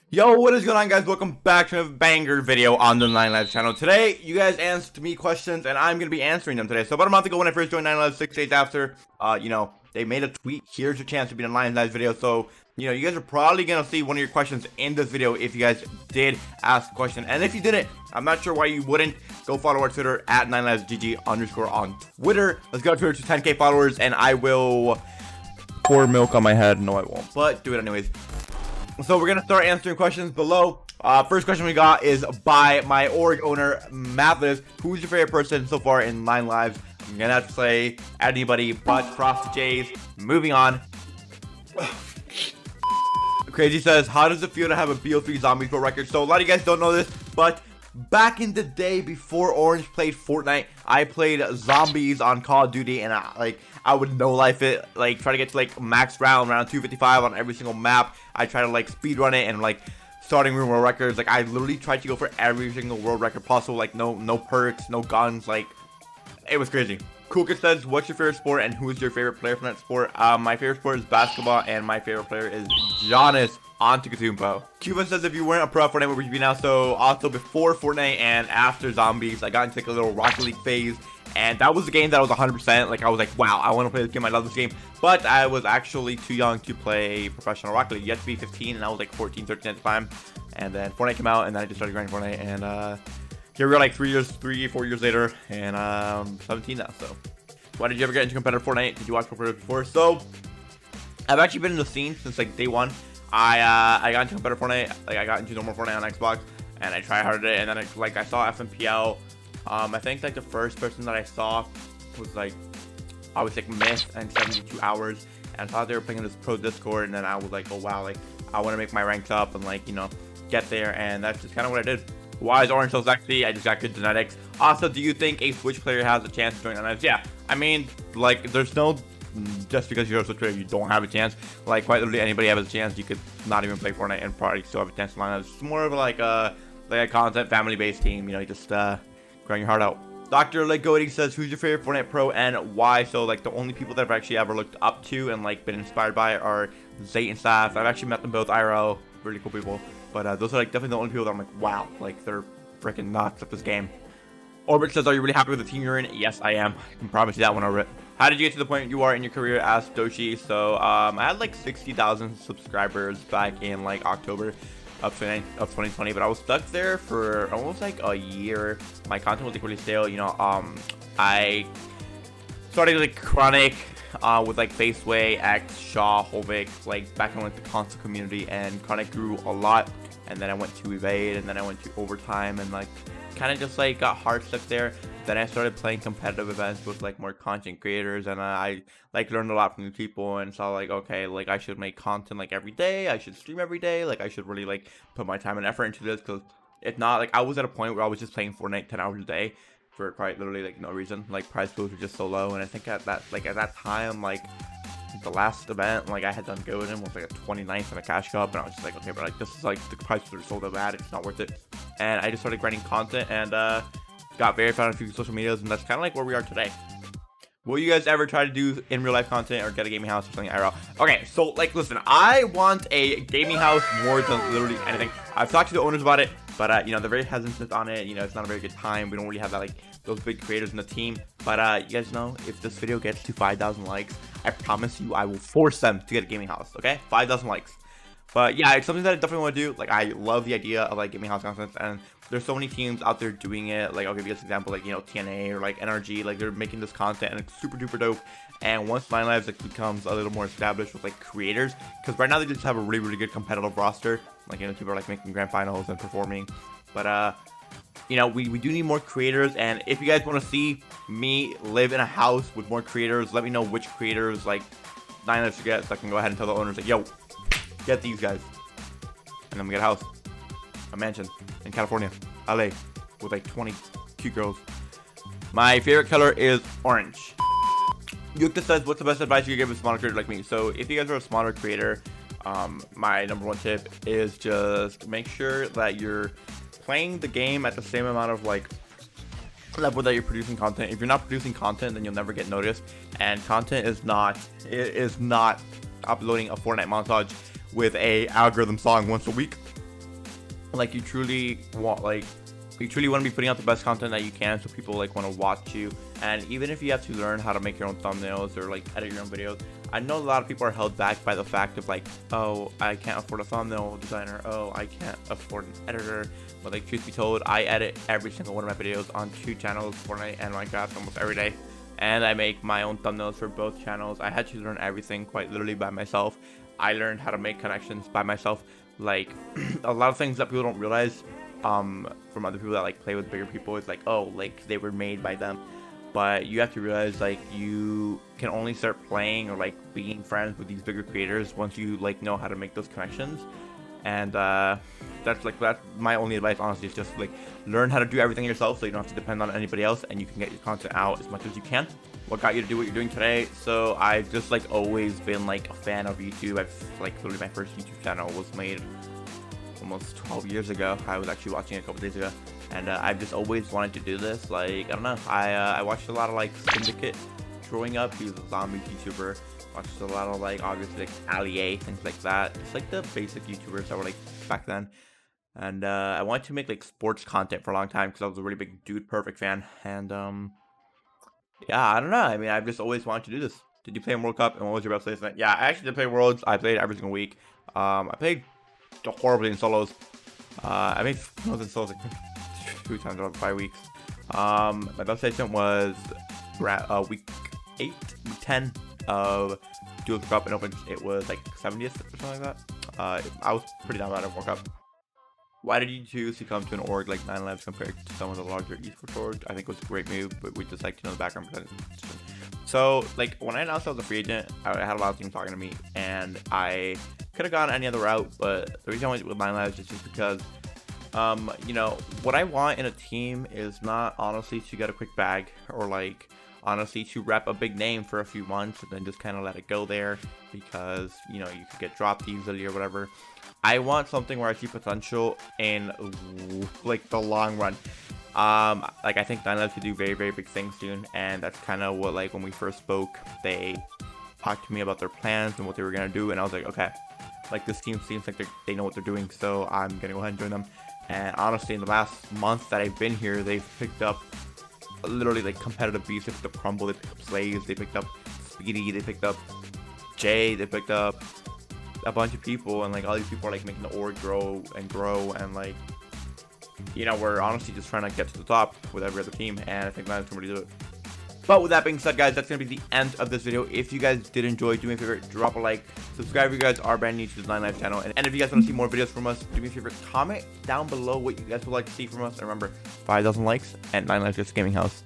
Yo, what is going on, guys? Welcome back to a banger video on the 9LIVES channel. Today, you guys asked me questions, and I'm going to be answering them today. So about a month ago, when I first joined 9LIVES, 6 days after, they made a tweet. Here's your chance to be in a 9LIVES video. So, you guys are probably going to see one of your questions in this video if you guys did ask a question. And if you didn't, I'm not sure why you wouldn't. Go follow our Twitter at 9LivesGG_ on Twitter. Let's go to Twitter to 10K followers, and I will pour milk on my head. No, I won't, but do it anyways. So we're gonna start answering questions below. First question we got is by my org owner, 9LIVES. Who's your favorite person so far in 9LIVES? I'm gonna have to say anybody but Frost Jays. Moving on. Crazy says, how does it feel to have a BO3 Zombies Pro record? So a lot of you guys don't know this, but back in the day before Orange played Fortnite, I played Zombies on Call of Duty, and I would no-life it, like try to get to like max round 255 on every single map. I try to like speed run it and like starting room world records. Like I literally tried to go for every single world record possible. Like no perks, no guns. Like it was crazy. Coolkid says, what's your favorite sport and who is your favorite player from that sport? My favorite sport is basketball, and my favorite player is Giannis Antetokounmpo. Cuban says, if you weren't a pro Fortnite, where would you be now? So also before Fortnite and after Zombies, I got into like a little Rocket League phase, and that was the game that I was 100%. Like I was like, wow, I want to play this game. I love this game. But I was actually too young to play professional Rocket League. You have to be 15, and I was like 14, 13 at the time. And then Fortnite came out, and then I just started grinding Fortnite, and here we are like 4 years later, and 17 now. So why did you ever get into competitive Fortnite? Did you watch competitive before? So I've actually been in the scene since like day one. I got into competitive Fortnite. Like I got into normal Fortnite on Xbox, and I tryharded it, and then I saw FMPL. I think like the first person that I saw was like Myth and 72 hours, and I thought they were playing in this pro Discord, and then I was like, oh wow, like I want to make my ranks up and like get there, and that's just kind of what I did. Why is Orange so sexy? I just got good genetics. Also, do you think a Switch player has a chance to join 9LIVES? Yeah, I mean, like, there's no, just because you're a Switch player, you don't have a chance. Like, quite literally anybody has a chance. You could not even play Fortnite and probably still have a chance to 9LIVES. It's more of like a content family-based team, just grind your heart out. Dr. Legodi says, who's your favorite Fortnite pro and why? So, like, the only people that I've actually ever looked up to and, like, been inspired by are Zayt and Saf. I've actually met them both IRL. Really cool people. But those are like definitely the only people that I'm like, wow, like they're freaking nuts at this game. Orbit says, are you really happy with the team you're in? Yes, I am. I can promise you that one, Orbit. How did you get to the point you are in your career? Asked Doshi. So I had like 60,000 subscribers back in like October of 2020, but I was stuck there for almost like a year. My content was like really stale. I started like Chronic with like Faceway, X, Shaw, Holvik, like back in like the console community, and Chronic grew a lot. And then I went to Evade, and then I went to Overtime, and like kind of just like got hard stuck there. Then I started playing competitive events with like more content creators, and I like learned a lot from new people, and saw like, okay, like I should make content like every day. I should stream every day. Like I should really like put my time and effort into this, because if not, like I was at a point where I was just playing Fortnite 10 hours a day for quite literally like no reason. Like prize pools were just so low, and I think at that time, like the last event, like I had done good and was like a 29th in a cash cup, and I was just like, okay, but like this is like the prices are so bad, it's not worth it. And I just started grinding content, and got verified on a few social medias, and that's kind of like where we are today. Will you guys ever try to do in real life content or get a gaming house or something IRL? Okay, so like listen, I want a gaming house more than literally anything. I've talked to the owners about it, but they're very hesitant on it. It's not a very good time. We don't really have that like those big creators in the team. But you guys know, if this video gets to 5,000 likes, I promise you I will force them to get a gaming house. Okay, 5,000 likes. But yeah, it's something that I definitely want to do. Like I love the idea of like gaming house content, and there's so many teams out there doing it. Like I'll give you this example, like TNA or like NRG, like they're making this content, and it's super duper dope. And once 9LIVES like becomes a little more established with like creators, because right now they just have a really good competitive roster. Like people are like making grand finals and performing. But we do need more creators, and if you guys want to see me live in a house with more creators, let me know which creators like 9LIVES should get, so I can go ahead and tell the owners like, yo, get these guys, and then we get a house, a mansion in California, LA, with like 20 cute girls. My favorite color is orange. Yukta says, what's the best advice you could give a smaller creator like me? So if you guys are a smaller creator, my number one tip is just make sure that you're playing the game at the same amount of like level that you're producing content. If you're not producing content, then you'll never get noticed, and content is not uploading a Fortnite montage with a algorithm song once a week. like you truly want to be putting out the best content that you can, so people like want to watch you. And even if you have to learn how to make your own thumbnails or like edit your own videos, I know a lot of people are held back by the fact of like, oh, I can't afford a thumbnail designer, oh, I can't afford an editor. But like, truth be told, I edit every single one of my videos on 2 channels, Fortnite and Minecraft, almost every day. And I make my own thumbnails for both channels. I had to learn everything quite literally by myself. I learned how to make connections by myself. Like a lot of things that people don't realize from other people that like play with bigger people, it's like, oh, like they were made by them. But you have to realize like you can only start playing or like being friends with these bigger creators once you like know how to make those connections. And that's my only advice, honestly, is just like learn how to do everything yourself, so you don't have to depend on anybody else, and you can get your content out as much as you can. What got you to do what you're doing today? So I've just like always been like a fan of YouTube. I've like literally my first YouTube channel was made almost 12 years ago. I was actually watching it a couple days ago, and I've just always wanted to do this. Like, I don't know, I watched a lot of like Syndicate growing up. He was a zombie YouTuber. Watched a lot of like obviously like Ali, things like that. Just like the basic YouTubers that were like back then. And I wanted to make like sports content for a long time because I was a really big Dude Perfect fan. And yeah, I don't know. I mean, I've just always wanted to do this. Did you play in World Cup? And what was your best place? Yeah, I actually did play Worlds. I played every single week. I played horribly in solos. I made most in solos like 2 times over 5 weeks. My best placement was week 8, week 10 of Dual Cup, and open. It was like 70th or something like that. I was pretty down bad at World Cup. Why did you choose to come to an org like 9LIVES compared to some of the larger esports orgs? I think it was a great move, but we just like to know the background. So like when I announced I was a free agent, I had a lot of teams talking to me, and I could have gone any other route, but the reason I went with 9LIVES is just because you know, what I want in a team is not honestly to get a quick bag, or like honestly to rep a big name for a few months and then just kind of let it go there because, you know, you could get dropped easily or whatever. I want something where I see potential in like the long run. Like I think 9LIVES could do very, very big things soon, and that's kind of what, like when we first spoke, they talked to me about their plans and what they were gonna do, and I was like, okay, like this team seems like they know what they're doing, so I'm gonna go ahead and join them. And honestly, in the last month that I've been here, they've picked up literally like competitive beasts. They picked up Crumble, they picked up Slaves, they picked up Speedy, they picked up Jay, they picked up a bunch of people, and like all these people are like making the org grow, and like, you know, we're honestly just trying to get to the top with every other team, and I think that's somebody do it. But with that being said, guys, that's going to be the end of this video. If you guys did enjoy, do me a favor, drop a like, subscribe if you guys are brand new to the 9LIVES channel, and if you guys want to see more videos from us, do me a favor, comment down below what you guys would like to see from us, and remember, 5,000 likes, and 9LIVES Gaming House.